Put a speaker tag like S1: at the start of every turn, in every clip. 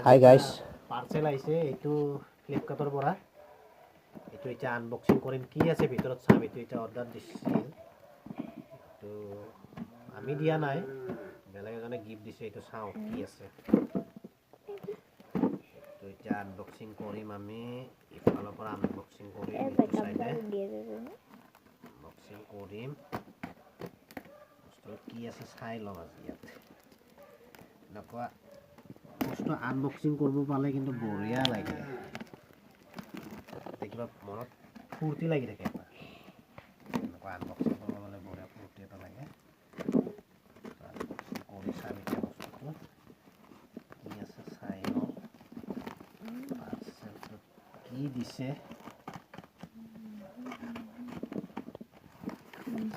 S1: Hi guys,
S2: parcel আহিছে এইটো ফ্লিপকাৰ্টৰ পৰা। এইটো এতিয়া আনবক্সিং কৰিম, কি আছে ভিতৰত চাম। এইটো এতিয়া অৰ্ডাৰ দিছিল, এইটো আমি দিয়া নাই, বেলেগ এজনে গিফ্ট দিছে। এইটো চাওঁ কি আছে। এইটো এতিয়া আনবক্সিং কৰিম আমি, ইফালৰ পৰা আনবক্সিং কৰিম, এইটো চাইডে আনবক্সিং কৰিম। বস্তুটো কি আছে চাই লওঁ আজি ইয়াত। এনেকুৱা বস্তু আনবক্সিং কৰিব পালে কিন্তু বঢ়িয়া লাগে, কিবা মনত ফূৰ্তি লাগি থাকে। এনেকুৱা আনবক্সিং কৰিব পালে বঢ়িয়া ফূৰ্তি এটা লাগে। আনবক্সিং কৰি চাম এতিয়া বস্তুটো কি আছে চাই লওঁ। পাৰ্চেলটোত কি দিছে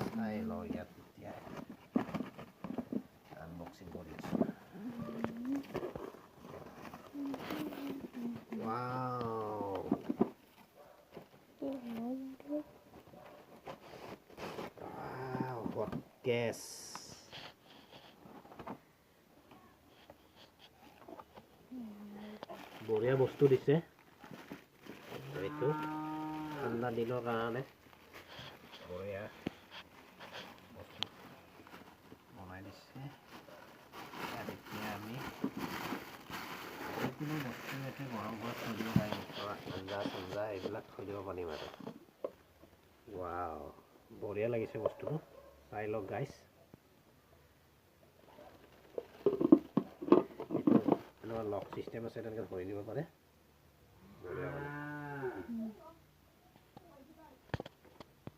S2: চাই লওঁ ইয়াত। এতিয়া আনবক্সিং কৰি আছোঁ। Wow. Wow, hot gas. বঢ়িয়া বস্তু দিছে এইটো ঠাণ্ডা দিনৰ কাৰণে। বঢ়িয়া বস্তু বনাই দিছে। এতিয়া আমি যিকোনো বস্তু ইয়াতে গৰম কৰি থৈ দিব পাৰিম। আঞ্জা চাঞ্জা এইবিলাক থৈ দিব পাৰিম আৰু। ৱাও, বঢ়িয়া লাগিছে বস্তুটো, চাই লওক গাইছ। লক চিষ্টেম আছে, তেনেকৈ ধৰি দিব পাৰে। বঢ়িয়া